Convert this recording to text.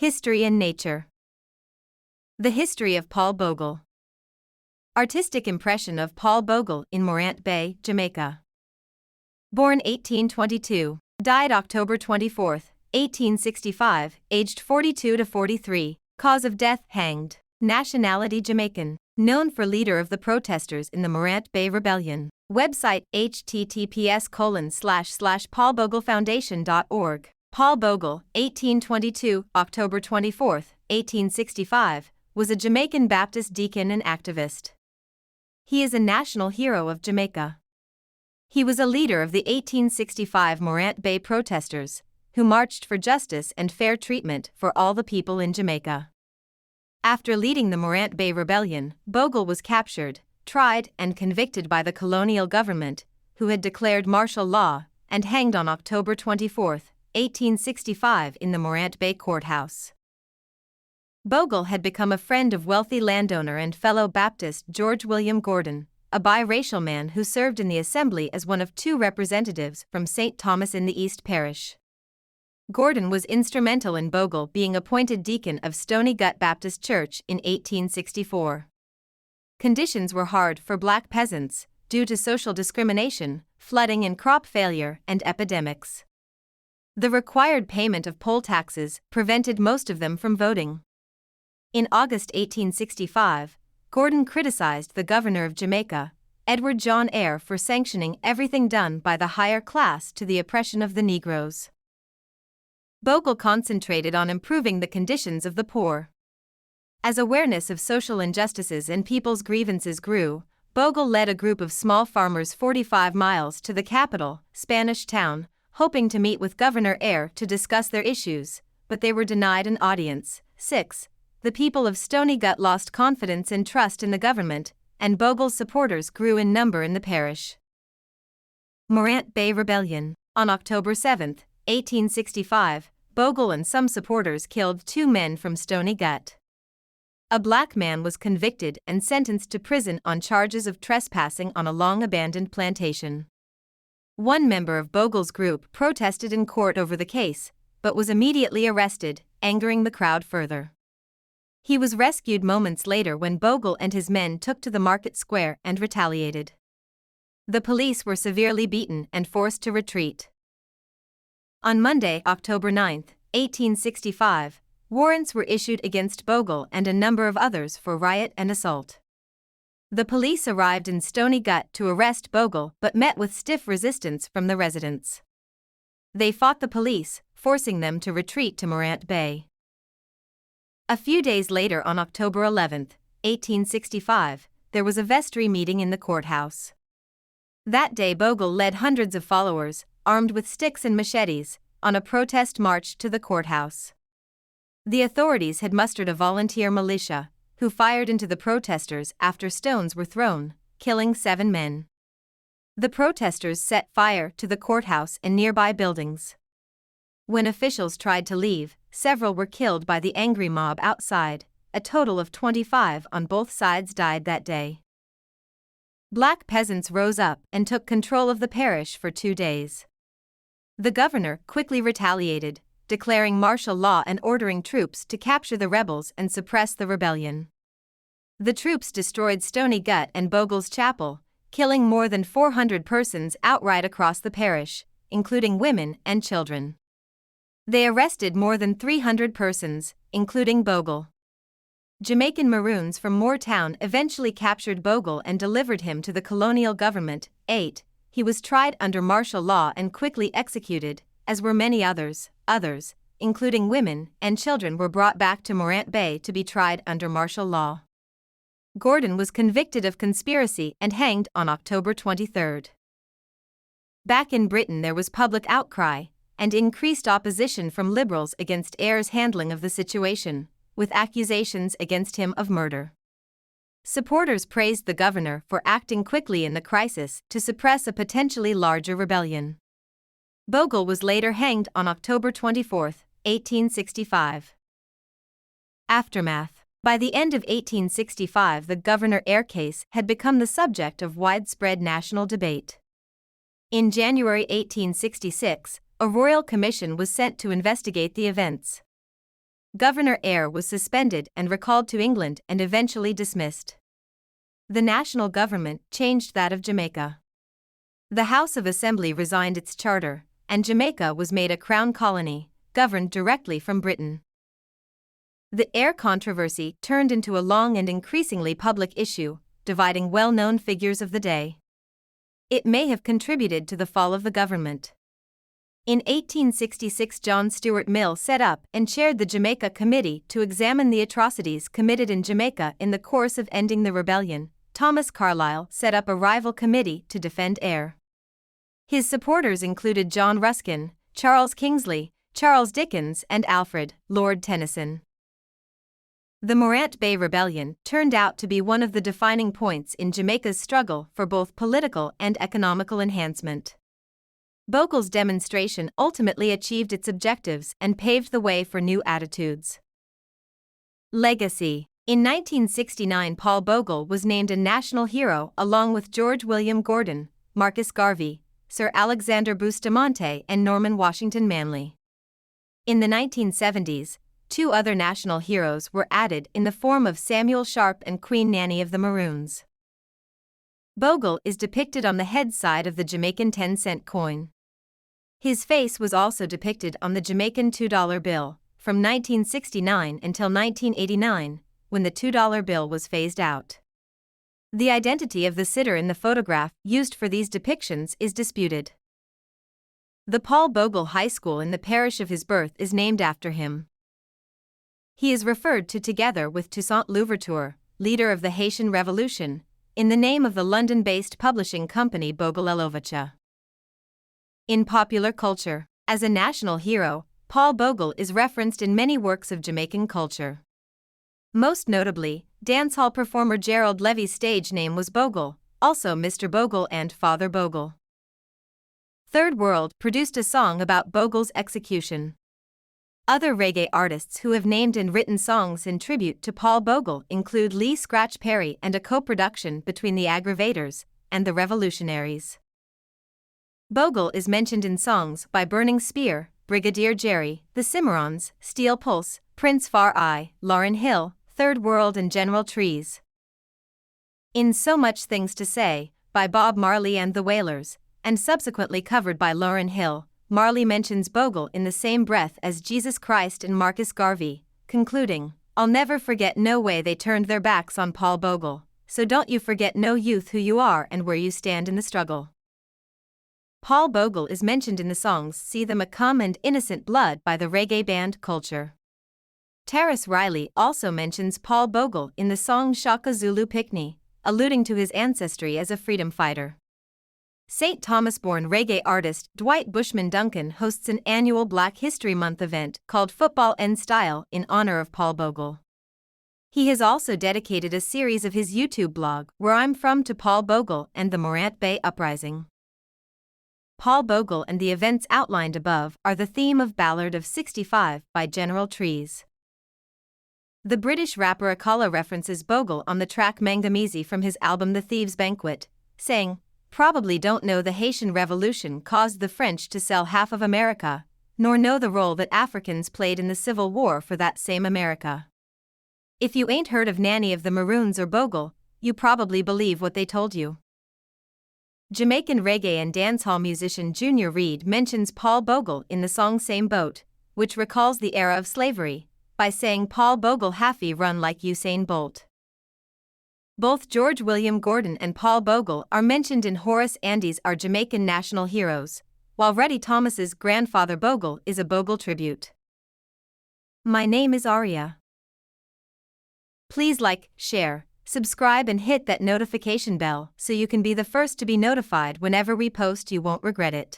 History and Nature. The history of Paul Bogle. Artistic impression of Paul Bogle in Morant Bay, Jamaica. Born 1822, died October 24, 1865, aged 42 to 43, cause of death hanged, nationality Jamaican, known for leader of the protesters in the Morant Bay Rebellion. Website https://paulboglefoundation.org. Paul Bogle, 1822, October 24, 1865, was a Jamaican Baptist deacon and activist. He is a national hero of Jamaica. He was a leader of the 1865 Morant Bay protesters, who marched for justice and fair treatment for all the people in Jamaica. After leading the Morant Bay Rebellion, Bogle was captured, tried and convicted by the colonial government, who had declared martial law, and hanged on October 24, 1865 in the Morant Bay courthouse. Bogle had become a friend of wealthy landowner and fellow Baptist George William Gordon, a biracial man who served in the assembly as one of two representatives from St. Thomas in the East Parish. Gordon was instrumental in Bogle being appointed deacon of Stony Gut Baptist Church in 1864. Conditions were hard for black peasants, due to social discrimination, flooding and crop failure, and epidemics. The required payment of poll taxes prevented most of them from voting. In August 1865, Gordon criticized the governor of Jamaica, Edward John Eyre, for sanctioning everything done by the higher class to the oppression of the Negroes. Bogle concentrated on improving the conditions of the poor. As awareness of social injustices and people's grievances grew, Bogle led a group of small farmers 45 miles to the capital, Spanish Town, hoping to meet with Governor Eyre to discuss their issues, but they were denied an audience. 6. The people of Stony Gut lost confidence and trust in the government, and Bogle's supporters grew in number in the parish. Morant Bay Rebellion. On October 7, 1865, Bogle and some supporters killed 2 men from Stony Gut. A black man was convicted and sentenced to prison on charges of trespassing on a long-abandoned plantation. One member of Bogle's group protested in court over the case, but was immediately arrested, angering the crowd further. He was rescued moments later when Bogle and his men took to the market square and retaliated. The police were severely beaten and forced to retreat. On Monday, October 9, 1865, warrants were issued against Bogle and a number of others for riot and assault. The police arrived in Stony Gut to arrest Bogle but met with stiff resistance from the residents. They fought the police, forcing them to retreat to Morant Bay. A few days later, on October 11, 1865, there was a vestry meeting in the courthouse. That day Bogle led hundreds of followers, armed with sticks and machetes, on a protest march to the courthouse. The authorities had mustered a volunteer militia, who fired into the protesters after stones were thrown, killing 7 men. The protesters set fire to the courthouse and nearby buildings. When officials tried to leave, several were killed by the angry mob outside. A total of 25 on both sides died that day. Black peasants rose up and took control of the parish for 2 days. The governor quickly retaliated, declaring martial law and ordering troops to capture the rebels and suppress the rebellion. The troops destroyed Stony Gut and Bogle's chapel, killing more than 400 persons outright across the parish, including women and children. They arrested more than 300 persons, including Bogle. Jamaican Maroons from Moortown eventually captured Bogle and delivered him to the colonial government. 8. He was tried under martial law and quickly executed, as were many others. Others, including women and children, were brought back to Morant Bay to be tried under martial law. Gordon was convicted of conspiracy and hanged on October 23. Back in Britain there was public outcry and increased opposition from Liberals against Eyre's handling of the situation, with accusations against him of murder. Supporters praised the governor for acting quickly in the crisis to suppress a potentially larger rebellion. Bogle was later hanged on October 24, 1865. Aftermath. By the end of 1865, the Governor Eyre case had become the subject of widespread national debate. In January 1866, a royal commission was sent to investigate the events. Governor Eyre was suspended and recalled to England and eventually dismissed. The national government changed that of Jamaica. The House of Assembly resigned its charter, and Jamaica was made a crown colony, governed directly from Britain. The Eyre controversy turned into a long and increasingly public issue, dividing well-known figures of the day. It may have contributed to the fall of the government. In 1866, John Stuart Mill set up and chaired the Jamaica Committee to examine the atrocities committed in Jamaica in the course of ending the rebellion. Thomas Carlyle set up a rival committee to defend Eyre. His supporters included John Ruskin, Charles Kingsley, Charles Dickens, and Alfred, Lord Tennyson. The Morant Bay Rebellion turned out to be one of the defining points in Jamaica's struggle for both political and economical enhancement. Bogle's demonstration ultimately achieved its objectives and paved the way for new attitudes. Legacy. In 1969, Paul Bogle was named a national hero along with George William Gordon, Marcus Garvey, Sir Alexander Bustamante, and Norman Washington Manley. In the 1970s, two other national heroes were added in the form of Samuel Sharp and Queen Nanny of the Maroons. Bogle is depicted on the head side of the Jamaican 10-cent coin. His face was also depicted on the Jamaican $2 bill, from 1969 until 1989, when the $2 bill was phased out. The identity of the sitter in the photograph used for these depictions is disputed. The Paul Bogle High School in the parish of his birth is named after him. He is referred to together with Toussaint Louverture, leader of the Haitian Revolution, in the name of the London-based publishing company Bogle Elovacha. In popular culture, as a national hero, Paul Bogle is referenced in many works of Jamaican culture. Most notably, dancehall performer Gerald Levy's stage name was Bogle, also Mr. Bogle and Father Bogle. Third World produced a song about Bogle's execution. Other reggae artists who have named and written songs in tribute to Paul Bogle include Lee Scratch Perry and a co-production between the Aggravators and the Revolutionaries. Bogle is mentioned in songs by Burning Spear, Brigadier Jerry, The Cimarrons, Steel Pulse, Prince Far Eye, Lauryn Hill, Third World, and General Trees. In So Much Things to Say, by Bob Marley and the Wailers, and subsequently covered by Lauryn Hill, Marley mentions Bogle in the same breath as Jesus Christ and Marcus Garvey, concluding, "I'll never forget no way they turned their backs on Paul Bogle, so don't you forget no youth who you are and where you stand in the struggle." Paul Bogle is mentioned in the songs See Them A Come and Innocent Blood by the reggae band Culture. Terrace Riley also mentions Paul Bogle in the song Shaka Zulu Picnic, alluding to his ancestry as a freedom fighter. St. Thomas-born reggae artist Dwight Bushman Duncan hosts an annual Black History Month event called Football and Style in honor of Paul Bogle. He has also dedicated a series of his YouTube blog, Where I'm From, to Paul Bogle and the Morant Bay Uprising. Paul Bogle and the events outlined above are the theme of Ballad of 65 by General Trees. The British rapper Akala references Bogle on the track Mangamizi from his album The Thieves' Banquet, saying, "Probably don't know the Haitian Revolution caused the French to sell half of America, nor know the role that Africans played in the Civil War for that same America. If you ain't heard of Nanny of the Maroons or Bogle, you probably believe what they told you." Jamaican reggae and dancehall musician Junior Reid mentions Paul Bogle in the song Same Boat, which recalls the era of slavery, by saying Paul Bogle Haffy run like Usain Bolt. Both George William Gordon and Paul Bogle are mentioned in Horace Andy's Our Jamaican National Heroes, while Ruddy Thomas's grandfather Bogle is a Bogle tribute. My name is Aria. Please like, share, subscribe and hit that notification bell so you can be the first to be notified whenever we post. You won't regret it.